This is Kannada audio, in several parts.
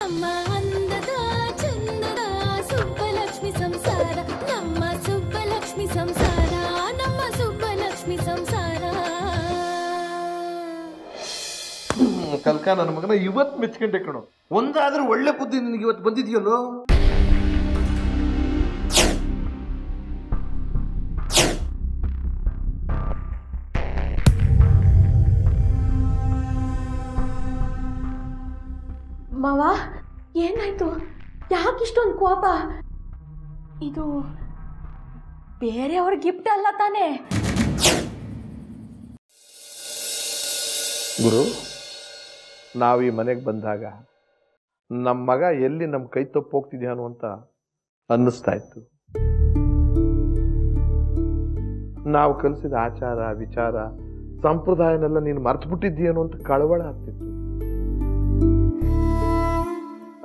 ನಮ್ಮ ಅಂದದ ಚಂದದ ಸುಬ್ಬಲಕ್ಷ್ಮಿ ಸಂಸಾರ, ನಮ್ಮ ಸುಬ್ಬಲಕ್ಷ್ಮಿ ಸಂಸಾರ, ನಮ್ಮ ಸುಬ್ಬಲಕ್ಷ್ಮಿ ಸಂಸಾರ. ಕಲ್ಕ ನನ್ನ ಮಗನ ಇವತ್ತು ಮೆಚ್ಕೊಂಡೆ ಕಣೋ. ಒಂದಾದ್ರೂ ಒಳ್ಳೆ ಬುದ್ಧಿ ನಿನಗೆ ಇವತ್ತು ಬಂದಿದೆಯಲ್ಲೋ. ಮಾವ ಏನಾಯ್ತು? ಯಾಕಿಷ್ಟೊಂದು ಕೋಪ? ಇದು ಬೇರೆಯವ್ರ ಗಿಫ್ಟ್ ಅಲ್ಲ ತಾನೇ? ಗುರು, ನಾವು ಈ ಮನೆಗೆ ಬಂದಾಗ ನಮ್ಮ ಮಗ ಎಲ್ಲಿ ನಮ್ಮ ಕೈ ತಪ್ಪು ಹೋಗ್ತಿದ್ಯಾನು ಅಂತ ಅನ್ನಿಸ್ತಾ ಇತ್ತು. ನಾವು ಕಲಿಸಿದ ಆಚಾರ ವಿಚಾರ ಸಂಪ್ರದಾಯನೆಲ್ಲ ನೀನು ಮರ್ತು ಬಿಟ್ಟಿದ್ದೀಯನು ಅಂತ ಕಳವಳ ಆಗ್ತಿತ್ತು.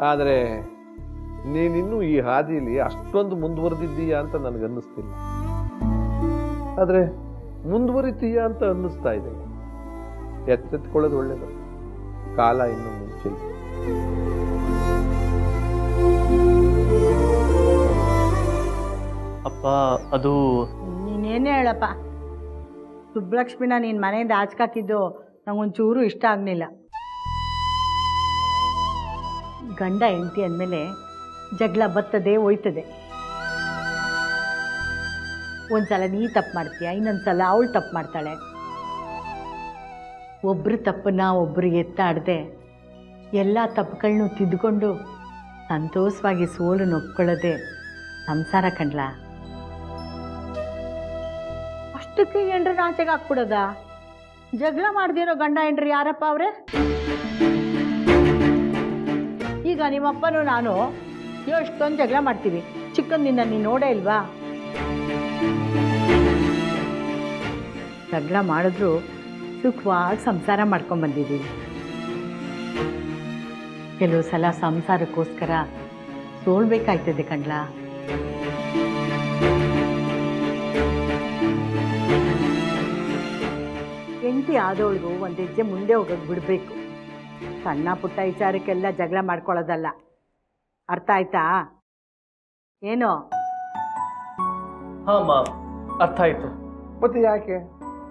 ಆದರೆ ನೀನಿನ್ನೂ ಈ ಹಾದಿಯಲ್ಲಿ ಅಷ್ಟೊಂದು ಮುಂದುವರೆದಿದ್ದೀಯಾ ಅಂತ ನನಗನ್ನಿಸ್ತಿಲ್ಲ. ಆದರೆ ಮುಂದುವರಿತೀಯ ಅಂತ ಅನ್ನಿಸ್ತಾ ಇದೆ. ಎಚ್ಚೆತ್ಕೊಳ್ಳೋದು ಒಳ್ಳೇದು. ಕಾಲ ಇನ್ನು ಮುಂಚೆ. ಅಪ್ಪ ಅದು ನೀನೇನೇ ಹೇಳಪ್ಪ. ಸುಬ್ಬಲಕ್ಷ್ಮಿನ ನೀನು ಮನೆಯಿಂದ ಆಚಕಾಕಿದ್ದು ನಂಗೊಂಚೂರು ಇಷ್ಟ ಆಗಲಿಲ್ಲ. ಗಂಡ ಹೆಂಡತಿ ಅಂದಮೇಲೆ ಜಗಳ ಬರ್ತದೆ ಹೋಯ್ತದೆ. ಒಂದ್ಸಲ ನೀ ತಪ್ಪು ಮಾಡ್ತೀಯ, ಇನ್ನೊಂದ್ಸಲ ಅವಳು ತಪ್ಪು ಮಾಡ್ತಾಳೆ. ಒಬ್ಬರು ತಪ್ಪನ್ನ ಒಬ್ಬರಿಗೆ ಎತ್ತಾಡದೆ ಎಲ್ಲ ತಪ್ಪುಗಳನ್ನೂ ತಿದ್ದುಕೊಂಡು ಸಂತೋಷವಾಗಿ ಸೋಲು ಒಪ್ಕೊಳ್ಳೋದೆ ಸಂಸಾರ ಕಂಡ್ಲ. ಅಷ್ಟಕ್ಕೆ ಹೆಂಡ್ರನ್ನ ಆಚೆಗೆ ಹಾಕ್ಬಿಡೋದ? ಜಗಳ ಮಾಡ್ದಿರೋ ಗಂಡ ಹೆಂಡ್ರು ಯಾರಪ್ಪ ಅವ್ರೆ? ಈಗ ನಿಮ್ಮಪ್ಪನೂ ನಾನು ಎಷ್ಟೊಂದು ಜಗಳ ಮಾಡ್ತೀವಿ. ಚಿಕ್ಕಂದಿನ ನೀನು ನೋಡೇ ಇಲ್ವಾ? ಜಗಳ ಮಾಡಿದ್ರು ಸುಖವಾಗಿ ಸಂಸಾರ ಮಾಡ್ಕೊಂಡ್ಬಂದಿದ್ದೀವಿ. ಕೆಲವು ಸಲ ಸಂಸಾರಕ್ಕೋಸ್ಕರ ಸೋಲ್ಬೇಕಾಯ್ತದೆ ಕಣ್ಲ. ಹೆಂಡತಿ ಆದವಳಿಗೂ ಒಂದು ಹೆಜ್ಜೆ ಮುಂದೆ ಹೋಗೋದು ಬಿಡಬೇಕು. ಸಣ್ಣ ಪುಟ್ಟ ವಿಚಾರಕ್ಕೆಲ್ಲ ಜಗಳ ಮಾಡ್ಕೊಳ್ಳೋದಲ್ಲ. ಅರ್ಥ ಆಯ್ತಾ? ಏನೋ? ಹಾಂ ಅರ್ಥ ಆಯ್ತು. ಮತ್ತೆ ಯಾಕೆ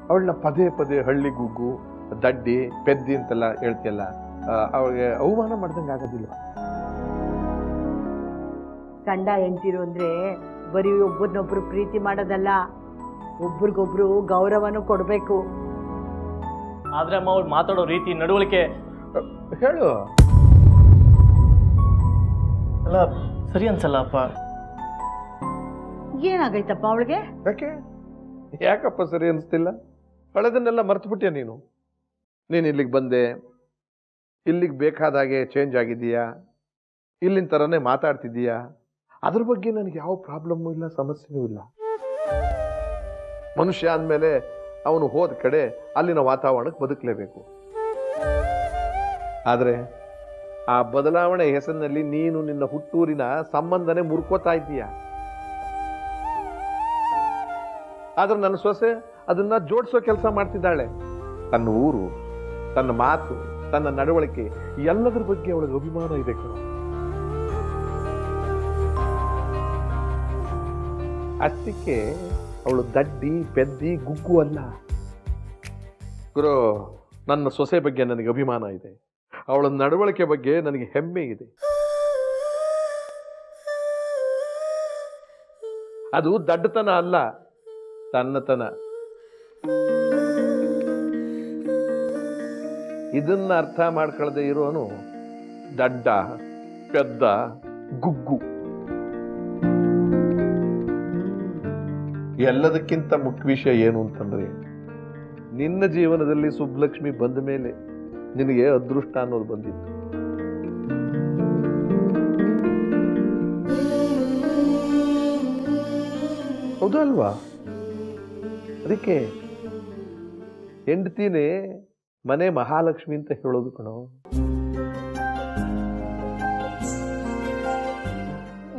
ಅವಳನ್ನ ಪದೇ ಪದೇ ಹಳ್ಳಿ ಗುಗ್ಗು ದಡ್ಡಿ ಪೆದ್ದಿ ಅಂತೆಲ್ಲ ಹೇಳ್ತಿಯಲ್ಲ, ಅವಳಿಗೆ ಅವಮಾನ ಮಾಡ್ದಂಗೆ ಆಗೋದಿಲ್ಲ? ಗಂಡ ಹೆಂಡ್ತಿರು ಅಂದರೆ ಬರೀ ಒಬ್ಬರನ್ನೊಬ್ರು ಪ್ರೀತಿ ಮಾಡೋದಲ್ಲ, ಒಬ್ರಿಗೊಬ್ರು ಗೌರವನೂ ಕೊಡಬೇಕು. ಆದ್ರೆ ಅಮ್ಮ ಅವ್ರು ಮಾತಾಡೋ ರೀತಿ ನಡವಳಿಕೆ ಹೇಳು. ಅಲ್ಲ ಸರಿ ಅನ್ಸಲ್ಲ ಅಪ್ಪ. ಏನಾಗೈತಪ್ಪ ಅವಳಿಗೆ? ಯಾಕಪ್ಪ ಸರಿ ಅನಿಸ್ತಿಲ್ಲ? ಹಳೆದನ್ನೆಲ್ಲ ಮರ್ತು ಬಿಟ್ಟಿಯ ನೀನು? ನೀನು ಇಲ್ಲಿಗೆ ಬಂದೆ, ಇಲ್ಲಿಗೆ ಬೇಕಾದಾಗೆ ಚೇಂಜ್ ಆಗಿದ್ದೀಯಾ, ಇಲ್ಲಿನ ಥರನೇ ಮಾತಾಡ್ತಿದ್ದೀಯಾ. ಅದ್ರ ಬಗ್ಗೆ ನನಗೆ ಯಾವ ಪ್ರಾಬ್ಲಮ್ಮು ಇಲ್ಲ, ಸಮಸ್ಯೆನೂ ಇಲ್ಲ. ಮನುಷ್ಯ ಅಂದಮೇಲೆ ಅವನು ಹೋದ ಕಡೆ ಅಲ್ಲಿನ ವಾತಾವರಣಕ್ಕೆ ಬದುಕಲೇಬೇಕು. ಆದರೆ ಆ ಬದಲಾವಣೆ ಹೆಸರಿನಲ್ಲಿ ನೀನು ನಿನ್ನ ಹುಟ್ಟೂರಿನ ಸಂಬಂಧನೇ ಮುರ್ಕೋತಾ ಇದ್ದೀಯ. ಆದ್ರೆ ನನ್ನ ಸೊಸೆ ಅದನ್ನ ಜೋಡಿಸೋ ಕೆಲಸ ಮಾಡ್ತಿದ್ದಾಳೆ. ತನ್ನ ಊರು, ತನ್ನ ಮಾತು, ತನ್ನ ನಡವಳಿಕೆ ಎಲ್ಲದರ ಬಗ್ಗೆ ಅವಳಿಗೆ ಅಭಿಮಾನ ಇದೆ ಕಣ. ಅಷ್ಟಕ್ಕೆ ಅವಳು ದಡ್ಡಿ ಪೆದ್ದಿ ಗುಗ್ಗು ಅಲ್ಲ ಗುರು. ನನ್ನ ಸೊಸೆ ಬಗ್ಗೆ ನನಗೆ ಅಭಿಮಾನ ಇದೆ. ಅವಳ ನಡವಳಿಕೆ ಬಗ್ಗೆ ನನಗೆ ಹೆಮ್ಮೆ ಇದೆ. ಅದು ದಡ್ಡತನ ಅಲ್ಲ, ತನ್ನತನ. ಇದನ್ನ ಅರ್ಥ ಮಾಡ್ಕೊಳ್ಳದೆ ಇರೋನು ದಡ್ಡ ಪೆದ್ದ ಗುಗ್ಗು. ಎಲ್ಲದಕ್ಕಿಂತ ಮುಖ್ಯ ವಿಷಯ ಏನು ಅಂತಂದ್ರೆ, ನಿನ್ನ ಜೀವನದಲ್ಲಿ ಸುಬ್ಬಲಕ್ಷ್ಮಿ ಬಂದ ಮೇಲೆ ನಿನಗೆ ಅದೃಷ್ಟ ಅನ್ನೋದು ಬಂದಿತ್ತು. ಹೌದಲ್ವಾ? ಅದಕ್ಕೆ ಹೆಂಡತಿನೇ ಮನೆ ಮಹಾಲಕ್ಷ್ಮಿ ಅಂತ ಹೇಳೋದು ಕಣೋ.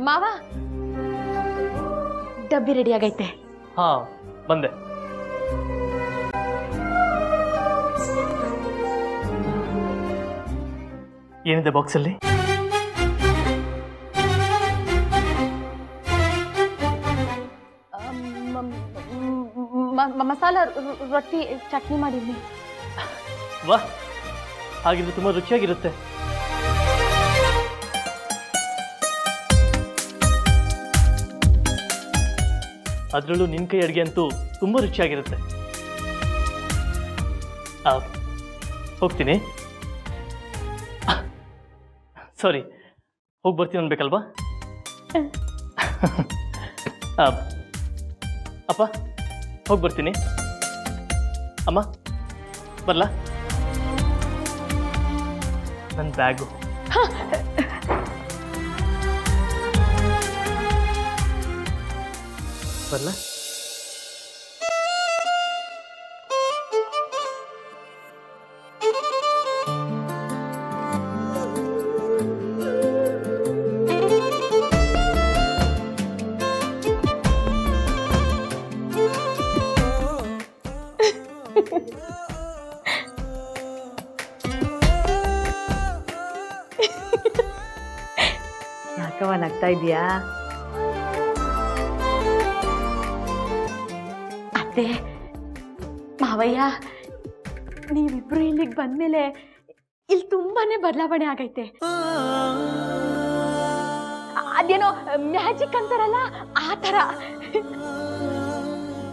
ಮಾವ, ಡಬ್ಬಿ ರೆಡಿ ಆಗೈತೆ. ಹಾ ಬಂದೆ. ಏನಿದೆ ಬಾಕ್ಸಲ್ಲಿ? ಮಸಾಲ ರೊಟ್ಟಿ ಚಟ್ನಿ ಮಾಡಿದ್ನಿ. ವಾ, ಹಾಗಿದ್ರೆ ತುಂಬ ರುಚಿಯಾಗಿರುತ್ತೆ. ಅದರಲ್ಲೂ ನಿನ್ನ ಕೈ ಅಡುಗೆ ಅಂತೂ ತುಂಬ ರುಚಿಯಾಗಿರುತ್ತೆ. ಹೋಗ್ತೀನಿ. ಸಾರಿ, ಹೋಗಿ ಬರ್ತೀನಿ ಅನ್ಬೇಕಲ್ವಾ? ಅಪ್ಪ, ಹೋಗಿ ಬರ್ತೀನಿ. ಅಮ್ಮ, ಬರಲಾ? ನನ್ನ ಬ್ಯಾಗು. ಬರಲಾ? ಯಾಕವ ನಗ್ತಾ ಇದೀಯಾ? ಅತ್ತೆ, ಮಾವಯ್ಯ, ನೀವಿಬ್ರು ಇಲ್ಲಿಗೆ ಬಂದ್ಮೇಲೆ ಇಲ್ಲಿ ತುಂಬಾನೇ ಬದಲಾವಣೆ ಆಗೈತೆ. ಅದೇನೋ ಮ್ಯಾಜಿಕ್ ಅಂತಾರಲ್ಲ, ಆ ಥರ.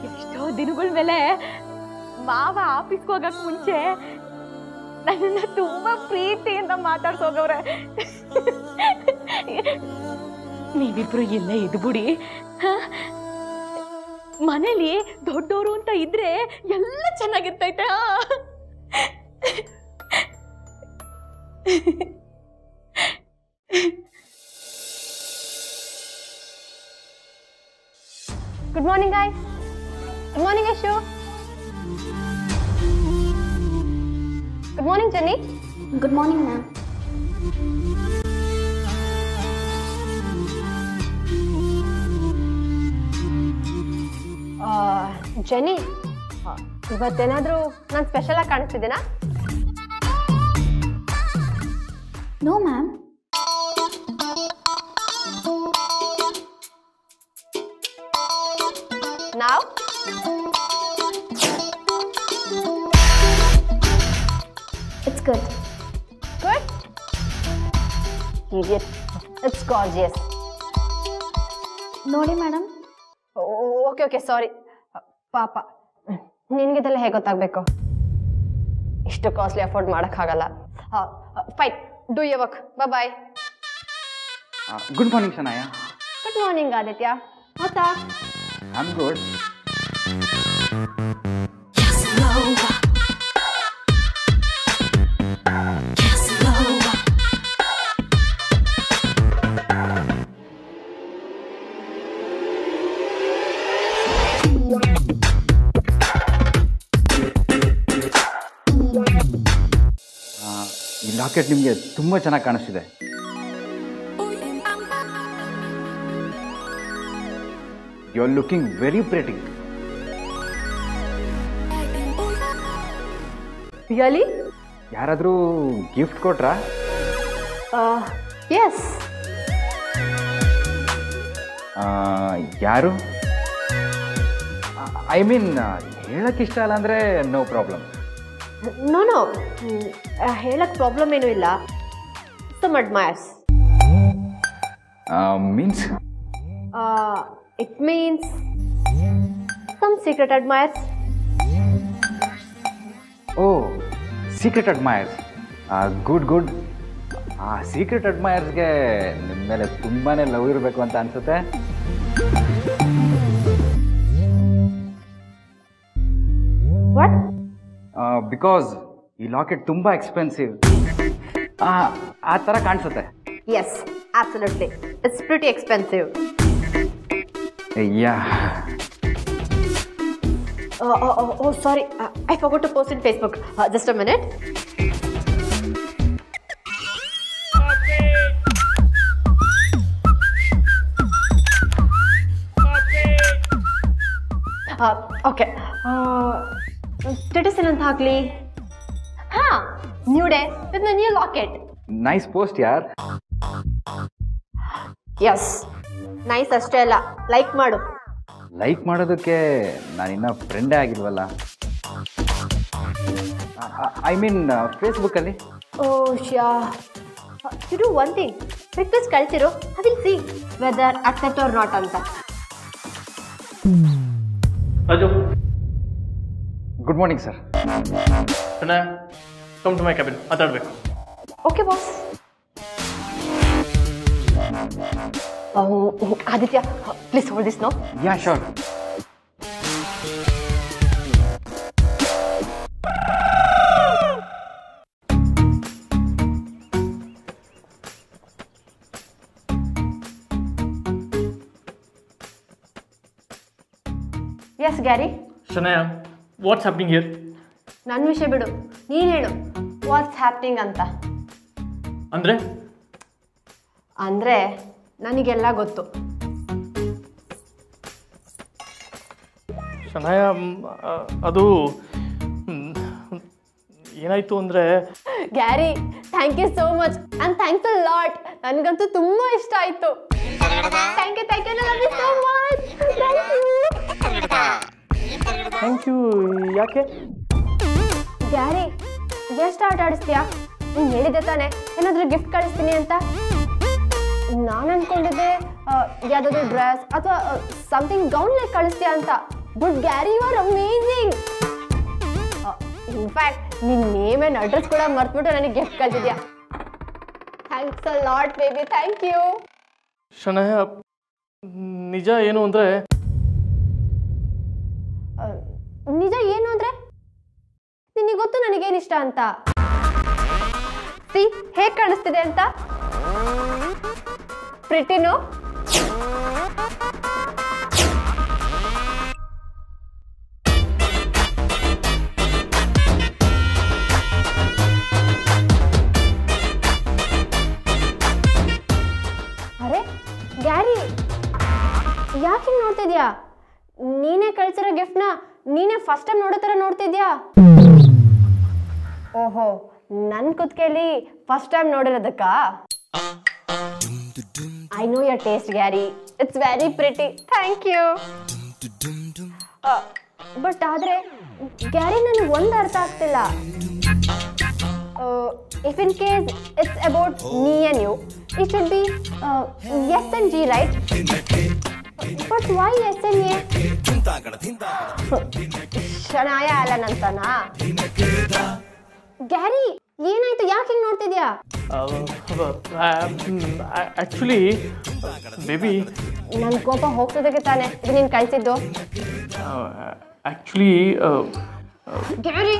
ಎಷ್ಟೋ ದಿನಗಳ ಮೇಲೆ ಮಾವ ಆಫೀಸ್ಗೆ ಹೋಗಕ್ ಮುಂಚೆ ನನ್ನನ್ನು ತುಂಬಾ ಪ್ರೀತಿಯಿಂದ ಮಾತಾಡ್ಸೋಗವ್ರೆ. ನೀವಿಬ್ರು ಇಲ್ಲೇ ಇದ್ಬಿಡಿ. ಮನೇಲಿ ದೊಡ್ಡವರು ಅಂತ ಇದ್ರೆ ಎಲ್ಲ ಚೆನ್ನಾಗಿರ್ತೈತೆ. Good morning guys. Good morning Yashu. Good morning Jenny. Good morning ma'am. Jenny, ಇವತ್ತೇನಾದರೂ ನಾನು ಸ್ಪೆಷಲ್ ಆಗಿ ಕಾಣಿಸ್ತಿದ್ದೇನಾ? No ma'am. Now? It's good. Good? Idiot. It's gorgeous. ನೋಡಿ ಮೇಡಮ್. Okay okay, sorry. ಪಾಪ, ನಿನಗಿದೆಲ್ಲ ಹೇಗೆ ಗೊತ್ತಾಗಬೇಕು? ಇಷ್ಟು ಕಾಸ್ಟ್ಲಿ ಅಫೋರ್ಡ್ ಮಾಡೋಕ್ಕಾಗಲ್ಲ. Fine, do your work. Bye. Good morning Shanaya. Good morning Aditya. ಗೊತ್ತಾ? I'm good. ಈ ಲಾಕೆಟ್ ನಿಮಗೆ ತುಂಬ ಚೆನ್ನಾಗಿ ಕಾಣಿಸ್ತಿದೆ. You are looking very pretty. Really? ಯಾರಾದರೂ ಗಿಫ್ಟ್ ಕೊಟ್ರಾ? ಎಸ್. ಯಾರು? ಐ ಮೀನ್, ಹೇಳಕ್ಕೆ ಇಷ್ಟ ಇಲ್ಲ ಅಂದರೆ ನೋ ಪ್ರಾಬ್ಲಮ್. ನೋ, ಹೇಳಕ್ಕೆ ಪ್ರಾಬ್ಲಮ್ ಏನೂ ಇಲ್ಲ. Some admirers. Means? It means some secret admirers. Oh, secret admirers. Good. ಆ ಸೀಕ್ರೆಟ್ ಅಡ್ಮೈರ್ಸ್ಗೆ ನಿಮ್ಮ ಮೇಲೆ ತುಂಬಾ ಲವ್ ಇರಬೇಕು ಅಂತ ಅನ್ಸುತ್ತೆ. What? ಬಿಕಾಸ್ ಈ ಲಾಕೆಟ್ ತುಂಬ ಎಕ್ಸ್ಪೆನ್ಸಿವ್. ಆ ಥರ ಕಾಣಿಸುತ್ತೆ. Yes, absolutely. It's pretty expensive. Yeah. Oh, sorry. I forgot to post in Facebook. Just a minute. Okay. Status ಏನಂತ ಹಾಕ್ಲಿ? New day with the new locket. Nice post ಯಾರ್. Yes. ನೈಸ್ ಅಷ್ಟೇ ಅಲ್ಲ, ಲೈಕ್ ಮಾಡು. ಲೈಕ್ ಮಾಡೋದಕ್ಕೆ ನಾನಿನ್ನ ಫ್ರೆಂಡೇ ಆಗಿಲ್ವಲ್ಲ. ಐ ಮೀನ್ ಫೇಸ್ಬುಕ್ಕಲ್ಲಿ. ಓ ಶ್ಯಾ, you do one thing, request ಕಳ್ಸಿರು, I will see whether accept or not ಅಂತ. Raju, good morning sir. Shanaya, come to my cabin, ಮಾತಾಡಬೇಕು. Okay boss. Aditya, please hold this no. Yeah sure. Yes Gary. Shanaya, what's happening here? ನನ್ನ ವಿಷಯ ಬಿಡು, ನೀನು ಹೇಳು ವಾಟ್ಸ್ ಹ್ಯಾಪ್ನಿಂಗ್ ಅಂತ. ಅಂದರೆ ಅಂದರೆ ನನಗೆಲ್ಲ ಗೊತ್ತು. ಶನಯ, ಅದು ಏನಾಯಿತು ಅಂದರೆ... Gary, thank you so much and thanks a lot. ನನಗಂತೂ ತುಂಬ ಇಷ್ಟ ಆಯಿತು. Thank you, thank you, love you so much. Thank you. ಯಾಕೆ? ಗ್ಯಾರಿ, ಎಷ್ಟು ಆಟ ಆಡಿಸ್ತೀಯಾ? ನೀನು ಹೇಳಿದ್ದೆ ತಾನೆ ಏನಾದರೂ ಗಿಫ್ಟ್ ಕಳಿಸ್ತೀನಿ ಅಂತ. ನಾನು ಅಂದ್ಕೊಂಡಿದ್ದೆ ಯಾವುದಾದ್ರೂ ಡ್ರೆಸ್ ಅಥವಾ ಸಮಥಿಂಗ್ ಗೌನ್ ಲೈಕ್ ಕಳಿಸ್ತೀಯಾ ಅಂತ. But Gary, you are amazing. In fact ನಿನ್ನ ನೇಮ್ ಆ್ಯಂಡ್ ಅಡ್ರೆಸ್ ಕೂಡ ಮರ್ತ್ಬಿಟ್ಟು ನನಗೆ ಗಿಫ್ಟ್ ಕಳಿಸಿದ್ಯಾ. Thanks a lot baby, thank you. Shanaya, ನಿಜ ಏನು ಅಂದರೆ... ನಿಜ ಏನು ಅಂದರೆ ನಿನಗೆ ಗೊತ್ತು ನನಗೇನು ಇಷ್ಟ ಅಂತ. ಸಿ, ಹೇಗೆ ಕಾಣಿಸ್ತಿದೆ ಅಂತ. ಪ್ರಿಟಿನೋ? ಅರೆ ಗ್ಯಾರಿ, ಯಾಕೆ ನೋಡ್ತಿದ್ಯಾ? ನೀನೇ ಕಳ್ಸಿರೋ ಗಿಫ್ಟ್ನ ನೀನೇ ಫಸ್ಟ್ ಟೈಮ್ ನೋಡೋ ಥರ ನೋಡ್ತಿದ್ಯಾ? ಓಹೋ, ನನ್ನ ಕುತ್ತಿಗೆಯಲ್ಲಿ ಫಸ್ಟ್ ಟೈಮ್ ನೋಡಿರೋದಕ್ಕಾ? I know your taste Gary, it's very pretty. Thank you. But ಆದರೆ ಗ್ಯಾರಿ, ನನಗೆ ಒಂದು ಅರ್ಥ ಆಗ್ತಿಲ್ಲ. If in case it's about me and you, it should be S and G, right? But why S and A? Shanaya ಅಲ್ಲನಂತನಾ? ಗ್ಯಾರಿ, ಏನಾಯ್ತು? ಯಾಕೆ ಹಿಂಗೆ ನೋಡ್ತಿದ್ಯಾ? ಆ್ಯಕ್ಚುಲಿ ಬೇಬಿ, ನನ್ನ ಕೋಪ ಹೋಗ್ತದಕ್ಕೆ ತಾನೆ ಇದು ನೀನು ಕಳಿಸಿದ್ದು. ಆ್ಯಕ್ಚುಲಿ ಗ್ಯಾರಿ,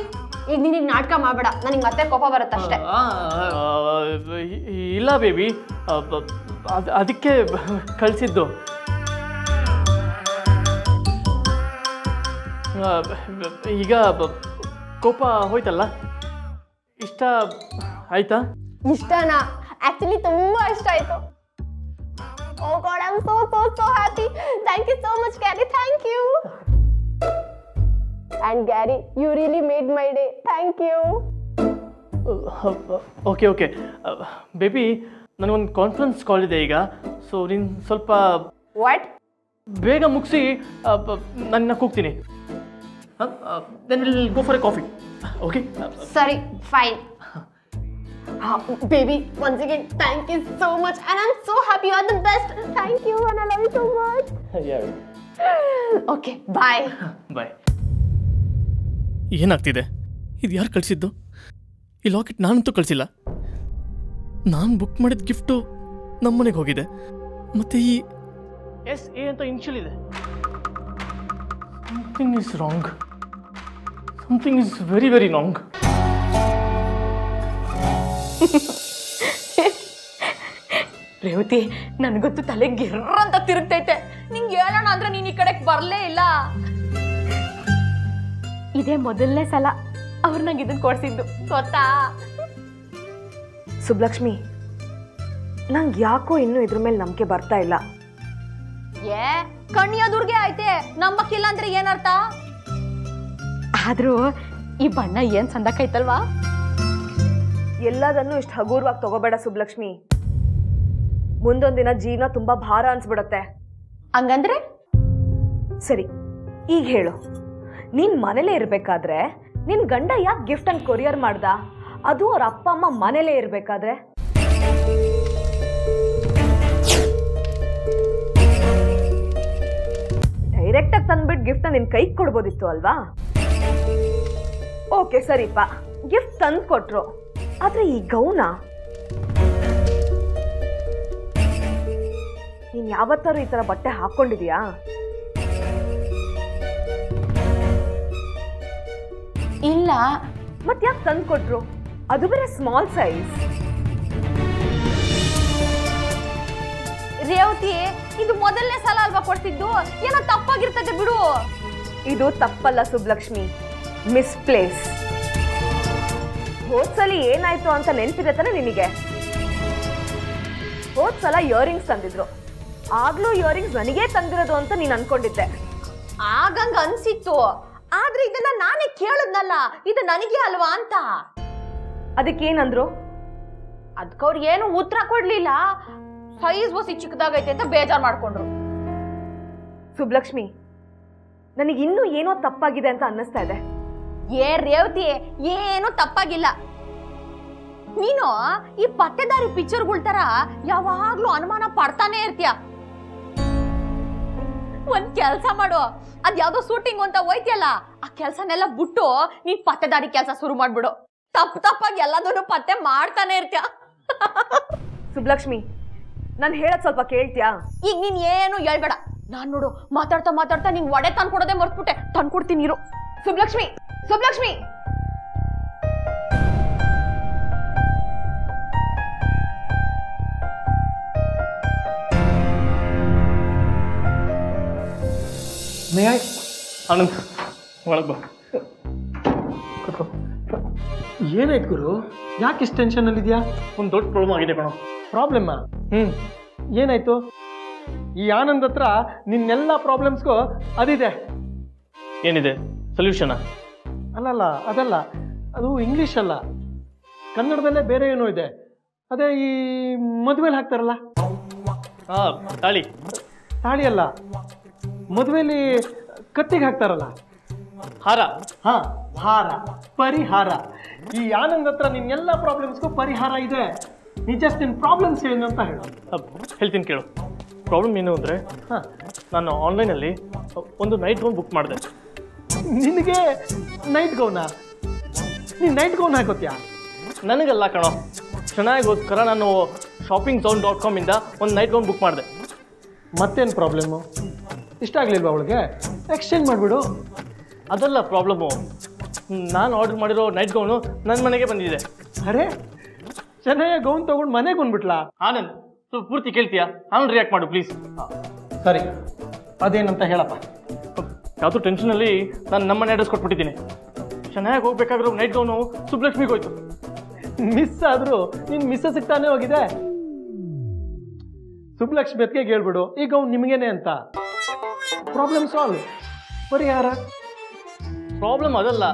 ಈಗ ನೀನು ನಾಟಕ ಮಾಡಬೇಡ, ನನಗೆ ಮತ್ತೆ ಕೋಪ ಬರುತ್ತಷ್ಟೇ. ಇಲ್ಲ ಬೇಬಿ, ಅದಕ್ಕೆ ಕಳಿಸಿದ್ದು. ಈಗ ಕೋಪ ಹೋಯ್ತಲ್ಲ, ಇಷ್ಟ ಆಯ್ತಾ? ಇಷ್ಟನಾ? ಆಕ್ಚುಲಿ ತುಂಬಾ ಇಷ್ಟ ಆಯ್ತು. Oh god, I am so so so happy. Thank you so much Gary, thank you. And Gary, you really made my day. Thank you. Okay okay baby, ನನಗೊಂದು ಕಾನ್ಫರೆನ್ಸ್ ಕಾಲ್ ಇದೆ ಈಗ. ಸೊ ನೀನು ಸ್ವಲ್ಪ ವಾಟ್? ಬೇಗ ಮುಗಿಸಿ ನನ್ನ ಕೂಗ್ತೀನಿ. Then will go for a coffee. Okay ಸರಿ, fine. Baby, once again, thank you so much, and I'm so happy. You are the best. Thank you, and I love you so much. Okay, bye. ಬಾಯ್. ಏನಾಗ್ತಿದೆ? ಇದು ಯಾರು ಕಳಿಸಿದ್ದು? ಈ ಲಾಕೆಟ್ ನಾನಂತೂ ಕಳಿಸಿಲ್ಲ. ನಾನು ಬುಕ್ ಮಾಡಿದ ಗಿಫ್ಟು ನಮ್ಮನೆಗೆ ಹೋಗಿದೆ. ಮತ್ತೆ ಈ SA ಅಂತ ಇನ್ಷಿಯಲ್ ಇದೆ. Something is wrong. Something is very very wrong. Revathi, ನನಗೊತ್ತು ತಲೆ ಗಿರ್ರ ಅಂತ ತಿರುಗ್ತೈತೆ. ನಿಂಗೆ ಹೇಳೋಣ ಅಂದ್ರೆ ನೀನು ಈ ಕಡೆಗೆ ಬರಲೇ ಇಲ್ಲ. ಇದೇ ಮೊದಲನೇ ಸಲ ಅವ್ರು ನಂಗೆ ಇದನ್ನ ಕೊಡ್ಸಿದ್ದು, ಗೊತ್ತಾ? ಸುಬ್ಲಕ್ಷ್ಮಿ, ನಂಗೆ ಯಾಕೋ ಇನ್ನೂ ಇದ್ರ ಮೇಲೆ ನಂಬಿಕೆ ಬರ್ತಾ ಇಲ್ಲ. ಕಣ್ಣಿಯದುರ್ಗೆ ಐತೆ, ನಂಬಕ್ಕಿಲ್ಲ ಅಂದ್ರೆ ಏನರ್ಥ? ಆದ್ರೂ ಈ ಬಣ್ಣ ಏನ್ ಸಂದಕೈತಲ್ವಾ? ಎಲ್ಲದನ್ನೂ ಇಷ್ಟು ಹಗೂರವಾಗಿ ತಗೋಬೇಡ ಸುಬ್ಲಕ್ಷ್ಮಿ. ಮುಂದೊಂದಿನ ಜೀವನ ತುಂಬಾ ಭಾರ ಅನ್ಸ್ಬಿಡತ್ತೆ. ಹಂಗಂದ್ರೆ ಸರಿ, ಈಗ ಹೇಳು, ನೀನ್ ಮನೇಲೇ ಇರ್ಬೇಕಾದ್ರೆ ನಿನ್ ಗಂಡ ಯಾಕೆ ಗಿಫ್ಟ್ ಅನ್ನು ಕೊರಿಯರ್ ಮಾಡ್ದ? ಅದು ಅವ್ರ ಅಪ್ಪ ಅಮ್ಮ ಮನೇಲೇ ಇರ್ಬೇಕಾದ್ರೆ. ಡೈರೆಕ್ಟ್ ಆಗಿ ತಂದ್ಬಿಟ್ಟು ಗಿಫ್ಟ್ ನಿನ್ ಕೈಗೆ ಕೊಡ್ಬೋದಿತ್ತು ಅಲ್ವಾ? ಓಕೆ ಸರಿಪ್ಪ, ಗಿಫ್ಟ್ ತಂದು ಕೊಟ್ರು. ಆದ್ರೆ ಈ ಗೌನ ನೀನ್ ಯಾವತ್ತಾರು ಈ ತರ ಬಟ್ಟೆ ಹಾಕೊಂಡಿದ್ಯಾ? ಇಲ್ಲ. ಮತ್ ಯಾಕೆ ತಂದು ಕೊಟ್ರು? ಅದು ಬೇರೆ ಸ್ಮಾಲ್ ಸೈಜ್. ರೇವತಿ, ಇದು ಮೊದಲನೇ ಸಲ ಅಲ್ವಾ ಕೊಡ್ತಿದ್ದು, ಏನೋ ತಪ್ಪಾಗಿರ್ತದೆ ಬಿಡು. ಇದು ತಪ್ಪಲ್ಲ ಸುಬ್ಲಕ್ಷ್ಮಿ, ಮಿಸ್ಪ್ಲೇಸ್. ಹೋದ್ಸಲ ಏನಾಯ್ತು ಅಂತ ನೆನ್ಪಿದೆ ತಾನೆ ನಿನಗೆ? ಹೋದ್ಸಲ ಇಯರಿಂಗ್ಸ್ ತಂದಿದ್ರು, ಆಗ್ಲೂ ಇಯರಿಂಗ್ಸ್ ನನಗೇ ತಂದಿರೋದು ಅಂತ ನೀನ್ ಅನ್ಕೊಂಡಿದ್ದೆ. ಆಗಂಗ ಅನ್ಸಿತ್ತು, ಆದ್ರೆ ಇದನ್ನ ನಾನೇ ಕೇಳದ್ನಲ್ಲ, ಇದು ನನಗೆ ಅಲ್ವಾ ಅಂತ. ಅದಕ್ಕೇನಂದ್ರು? ಅದಕ್ಕವ್ರು ಏನು ಉತ್ತರ ಕೊಡ್ಲಿಲ್ಲ. ಸೈಜ್ ಹೊಸಿ ಚಿಕ್ಕದಾಗೈತೆ ಅಂತ ಬೇಜಾರ್ ಮಾಡ್ಕೊಂಡ್ರು. ಸುಬ್ಲಕ್ಷ್ಮಿ, ನನಗೆ ಇನ್ನೂ ಏನೋ ತಪ್ಪಾಗಿದೆ ಅಂತ ಅನ್ನಿಸ್ತಾ ಇದೆ. ರೇವತಿ, ಏನು ತಪ್ಪಾಗಿಲ್ಲ. ನೀನು ಈ ಪತ್ತೆದಾರಿ ಪಿಕ್ಚರ್ಗಳ ತರ ಯಾವಾಗ್ಲೂ ಅನುಮಾನ ಪಡ್ತಾನೆ ಇರ್ತೀಯ. ಒಂದ್ ಕೆಲ್ಸ ಮಾಡು, ಅದ್ ಯಾವ್ದೋ ಶೂಟಿಂಗ್ ಅಂತ ಹೋಯ್ತಿಯಲ್ಲ, ಆ ಕೆಲ್ಸನೆಲ್ಲ ಬಿಟ್ಟು ನೀನ್ ಪತ್ತೆದಾರಿ ಕೆಲ್ಸ ಶುರು ಮಾಡ್ಬಿಡು. ತಪ್ಪಾಗಿ ಎಲ್ಲದನ್ನು ಪತ್ತೆ ಮಾಡ್ತಾನೆ ಇರ್ತೀಯ. ಸುಬ್ಲಕ್ಷ್ಮಿ, ನಾನು ಹೇಳೋದ್ ಸ್ವಲ್ಪ ಕೇಳ್ತೀಯಾ? ಈಗ ನೀನ್ ಏನು ಹೇಳ್ಬೇಡ. ನಾನ್ ನೋಡು ಮಾತಾಡ್ತಾ ನೀನ್ ಒಡೆ ತಂದ್ಕೊಡೋದೇ ಮರ್ತ್ಬಿಟ್ಟೆ. ತಂದ್ಕೊಡ್ತೀನಿ ಇರು. ಸುಬ್ಲಕ್ಷ್ಮಿ, ಸುಬ್ಲಕ್ಷ್ಮಿ, ಆನಂದ್, ಒಳಗೆ ಬಾ. ಏನಾಯ್ತು ಗುರು? ಯಾಕೆ ಇಷ್ಟು ಟೆನ್ಷನಲ್ಲಿದೆಯಾ? ಒಂದು ದೊಡ್ಡ ಪ್ರಾಬ್ಲಮ್ ಆಗಿದೆ ಕಣೋ. ಪ್ರಾಬ್ಲಮ್ಮಾ? ಏನಾಯ್ತು? ಈ ಆನಂದ್ ಹತ್ರ ನಿನ್ನೆಲ್ಲ ಪ್ರಾಬ್ಲಮ್ಸ್ಗೂ ಅದಿದೆ. ಏನಿದೆ ಸೊಲ್ಯೂಷನಾ? ಅಲ್ಲಲ್ಲ, ಅದಲ್ಲ, ಅದು ಇಂಗ್ಲೀಷ್ ಅಲ್ಲ, ಕನ್ನಡದಲ್ಲೇ ಬೇರೆ ಏನೋ ಇದೆ. ಅದೇ ಈ ಮದುವೆಲಿ ಹಾಕ್ತಾರಲ್ಲ. ತಾಳಿ. ತಾಳಿ ಅಲ್ಲ, ಮದುವೆಲಿ ಕತ್ತಿಗೆ ಹಾಕ್ತಾರಲ್ಲ. ಹಾರ. ಹಾರ, ಪರಿಹಾರ. ಈ ಆನಂದ್ ಹತ್ರ ನಿನ್ನೆಲ್ಲ ಪ್ರಾಬ್ಲಮ್ಸ್ಗೂ ಪರಿಹಾರ ಇದೆ. ನೀ ಜಸ್ಟ್ ನಿನ್ನ ಪ್ರಾಬ್ಲಮ್ಸ್ ಏನು ಅಂತ ಹೇಳು. ಹೇಳ್ತೀನಿ ಕೇಳು. ಪ್ರಾಬ್ಲಮ್ ಏನು ಅಂದರೆ, ನಾನು ಆನ್ಲೈನಲ್ಲಿ ಒಂದು ನೈಟ್ ಗೌನ್ ಬುಕ್ ಮಾಡಿದೆ. ನಿನಗೆ ನೈಟ್ ಗೌನಾ? ನೀನು ನೈಟ್ ಗೌನ್ ಹಾಕೋತ್ಯಾ? ನನಗಲ್ಲ ಕಣೋ, ಚೆನ್ನಾಗೋಸ್ಕರ ನಾನು shoppingzone.com ಇಂದ ಒಂದು ನೈಟ್ ಗೌನ್ ಬುಕ್ ಮಾಡಿದೆ. ಮತ್ತೇನು ಪ್ರಾಬ್ಲಮ್ಮು? ಇಷ್ಟ ಆಗಲಿಲ್ವಾ ಅವಳಿಗೆ? ಎಕ್ಸ್ಚೇಂಜ್ ಮಾಡಿಬಿಡು. ಅದಲ್ಲ ಪ್ರಾಬ್ಲಮ್ಮು, ನಾನು ಆರ್ಡರ್ ಮಾಡಿರೋ ನೈಟ್ ಗೌನು ನನ್ನ ಮನೆಗೆ ಬಂದಿದೆ. ಅರೆ, ಚೆನ್ನಾಗಿ ಗೌನ್ ತೊಗೊಂಡು ಮನೆಗೆ ಬಂದ್ಬಿಟ್ಲಾ? ಆನಂದ್, ಸ್ವಲ್ಪ ಪೂರ್ತಿ ಕೇಳ್ತೀಯಾ? ಆಮೇಲೆ ರಿಯಾಕ್ಟ್ ಮಾಡು ಪ್ಲೀಸ್. ಸರಿ, ಅದೇನಂತ ಹೇಳಪ್ಪ. ಯಾವುದೋ ಟೆನ್ಷನಲ್ಲಿ ನಾನು ನಮ್ಮನೆ ಅಡ್ರೆಸ್ ಕೊಟ್ಬಿಟ್ಟಿದ್ದೀನಿ. ಚೆನ್ನಾಗಿ ಹೋಗ್ಬೇಕಾದ್ರೂ ನೈಟ್ ಗೌನು ಸುಬ್ಲಕ್ಷ್ಮಿಗೆ ಹೋಯ್ತು. ಮಿಸ್ ಆದರೂ ನಿನ್ನ ಮಿಸ್ಸಸ್ಗೆ ತಾನೇ ಹೋಗಿದೆ. ಸುಬ್ಲಕ್ಷ್ಮಿ ಅತ್ತಿಗೆ ಹೇಳ್ಬಿಡು, ಈ ಗೌನ್ ನಿಮಗೇನೆ ಅಂತ. ಪ್ರಾಬ್ಲಮ್ ಸಾಲ್ವ್, ಪರಿಹಾರ. ಪ್ರಾಬ್ಲಮ್ ಅದಲ್ಲ.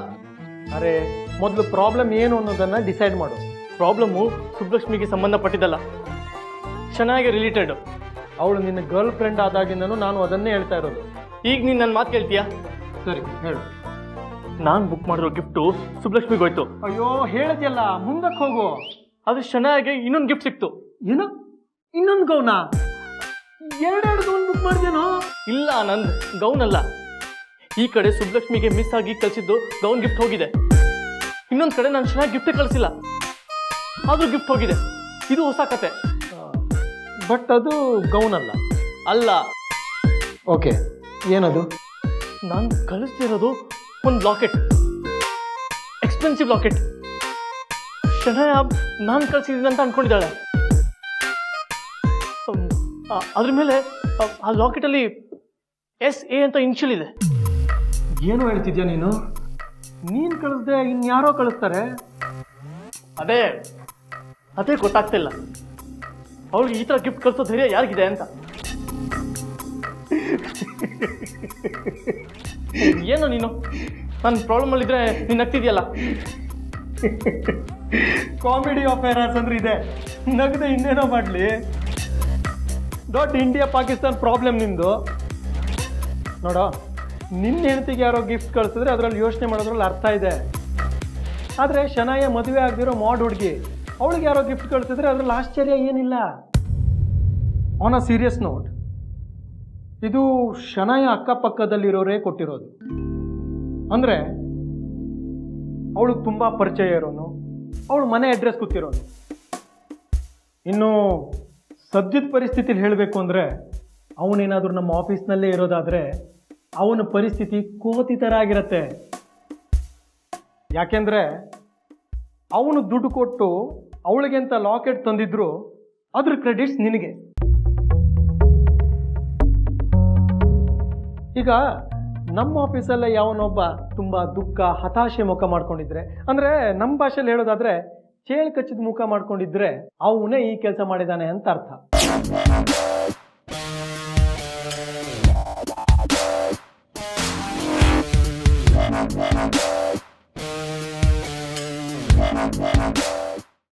ಅರೆ, ಮೊದಲು ಪ್ರಾಬ್ಲಮ್ ಏನು ಅನ್ನೋದನ್ನು ಡಿಸೈಡ್ ಮಾಡು. ಪ್ರಾಬ್ಲಮ್ಮು ಸುಬ್ಲಕ್ಷ್ಮಿಗೆ ಸಂಬಂಧಪಟ್ಟಿದ್ದಲ್ಲ, ಚೆನ್ನಾಗಿ ರಿಲೇಟೆಡ್. ಅವಳು ನಿನ್ನ ಗರ್ಲ್ ಫ್ರೆಂಡ್ ಆದಾಗಿಂದನೂ ನಾನು ಅದನ್ನೇ ಹೇಳ್ತಾ ಇರೋದು. ಈಗ ನೀನು ನನ್ನ ಮಾತು ಕೇಳ್ತೀಯಾ? ಸರಿ ಹೇಳು. ನಾನು ಬುಕ್ ಮಾಡಿರೋ ಗಿಫ್ಟು ಸುಬ್ಲಕ್ಷ್ಮಿಗೆ ಹೋಯ್ತು. ಅಯ್ಯೋ, ಹೇಳಿದ್ಯಲ್ಲ, ಮುಂದಕ್ಕೆ ಹೋಗು. ಅದು ಚೆನ್ನಾಗಿ ಇನ್ನೊಂದು ಗಿಫ್ಟ್ ಸಿಕ್ತು. ಏನು? ಇನ್ನೊಂದು ಗೌನಾ? ಎರಡೆರಡು ಗೌನ್ ಬುಕ್ ಮಾಡಿದೇನೋ? ಇಲ್ಲ ಆನಂದ್, ಗೌನ್ ಅಲ್ಲ. ಈ ಕಡೆ ಸುಬ್ಲಕ್ಷ್ಮಿಗೆ ಮಿಸ್ ಆಗಿ ಕಳಿಸಿದ್ದು ಗೌನ್ ಗಿಫ್ಟ್ ಹೋಗಿದೆ. ಇನ್ನೊಂದು ಕಡೆ ನಾನು ಚೆನ್ನಾಗಿ ಗಿಫ್ಟ್ ಕಳಿಸಿಲ್ಲ, ಆದ್ರೂ ಗಿಫ್ಟ್ ಹೋಗಿದೆ. ಇದು ಹೊಸ ಕತೆ. ಬಟ್ ಅದು ಗೌನ್ ಅಲ್ಲ. ಅಲ್ಲ. ಓಕೆ, ಏನದು? ನಾನು ಕಳಿಸ್ತಿರೋದು ಒಂದು ಲಾಕೆಟ್, ಎಕ್ಸ್ಪೆನ್ಸಿವ್ ಲಾಕೆಟ್. ಶನಯ ನಾನು ಕಳಿಸಿದ್ದೀನಿ ಅಂತ ಅನ್ಕೊಂಡಿದ್ದಾಳೆ. ಅದ್ರ ಮೇಲೆ ಆ ಲಾಕೆಟಲ್ಲಿ SA ಅಂತ ಇನ್ಷಿಯಲ್ ಇದೆ. ಏನು ಹೇಳ್ತಿದ್ಯಾ ನೀನು? ನೀನು ಕಳಿಸ್ದೆ ಇನ್ಯಾರೋ ಕಳಿಸ್ತಾರೆ. ಅದೇ ಗೊತ್ತಾಗ್ತಿಲ್ಲ ಅವಳಿಗೆ ಈ ಥರ ಗಿಫ್ಟ್ ಕಳಿಸೋ ಧೈರ್ಯ ಯಾರಿಗಿದೆ ಅಂತ. ಏನೋ ನೀನು ನನ್ನ ಪ್ರಾಬ್ಲಮಲ್ಲಿದ್ದರೆ ನೀನು ನಗ್ತಿದ್ಯಲ್ಲ. ಕಾಮಿಡಿ ಆಫ್ ಎರರ್ಸ್ ಅಂದ್ರೆ ಇದೆ, ನಗದೆ ಇನ್ನೇನೋ ಮಾಡಲಿ. ದೊಡ್ಡ ಇಂಡಿಯಾ ಪಾಕಿಸ್ತಾನ್ ಪ್ರಾಬ್ಲಮ್ ನಿಂದು. ನೋಡೋ, ನಿನ್ನ ಹೆಂಡತಿಗೆ ಯಾರೋ ಗಿಫ್ಟ್ ಕಳಿಸಿದ್ರೆ ಅದರಲ್ಲಿ ಯೋಚನೆ ಮಾಡೋದ್ರಲ್ಲಿ ಅರ್ಥ ಇದೆ. ಆದರೆ ಶನಾಯ ಮದುವೆ ಆಗದಿರೋ ಮಾಡ್ ಹುಡುಗಿ, ಅವಳಿಗೆ ಯಾರೋ ಗಿಫ್ಟ್ ಕಳಿಸಿದ್ರೆ ಅದರಲ್ಲಿ ಆಶ್ಚರ್ಯ ಏನಿಲ್ಲ. ಆನ್ ಅ ಸೀರಿಯಸ್ ನೋಟ್, ಇದು ಶನಾಯ ಅಕ್ಕಪಕ್ಕದಲ್ಲಿರೋರೇ ಕೊಟ್ಟಿರೋದು. ಅಂದರೆ ಅವಳಿಗೆ ತುಂಬ ಪರಿಚಯ ಇರೋನು, ಅವಳು ಮನೆ ಅಡ್ರೆಸ್ ಗೊತ್ತಿರೋನು. ಇನ್ನು ಸದ್ಯದ ಪರಿಸ್ಥಿತಿಲಿ ಹೇಳಬೇಕು ಅಂದರೆ, ಅವನೇನಾದರೂ ನಮ್ಮ ಆಫೀಸ್ನಲ್ಲೇ ಇರೋದಾದರೆ ಅವನ ಪರಿಸ್ಥಿತಿ ಕೋತಿ ಥರ ಆಗಿರತ್ತೆ. ಯಾಕೆಂದರೆ ಅವನು ದುಡ್ಡು ಕೊಟ್ಟು ಅವಳಿಗೆ ಅಂತ ಲಾಕೆಟ್ ತಂದಿದ್ರು ಅದ್ರ ಕ್ರೆಡಿಟ್ಸ್ ನಿನಗೆ. ಈಗ ನಮ್ಮ ಆಫೀಸಲ್ಲೇ ಯಾವನೊಬ್ಬ ತುಂಬ ದುಃಖ ಹತಾಶೆ ಮುಖ ಮಾಡ್ಕೊಂಡಿದ್ರೆ, ಅಂದರೆ ನಮ್ಮ ಭಾಷೆಯಲ್ಲಿ ಹೇಳೋದಾದ್ರೆ ಚೇಳು ಕಚ್ಚಿದ ಮುಖ ಮಾಡ್ಕೊಂಡಿದ್ರೆ ಅವನೇ ಈ ಕೆಲಸ ಮಾಡಿದಾನೆ ಅಂತ ಅರ್ಥ.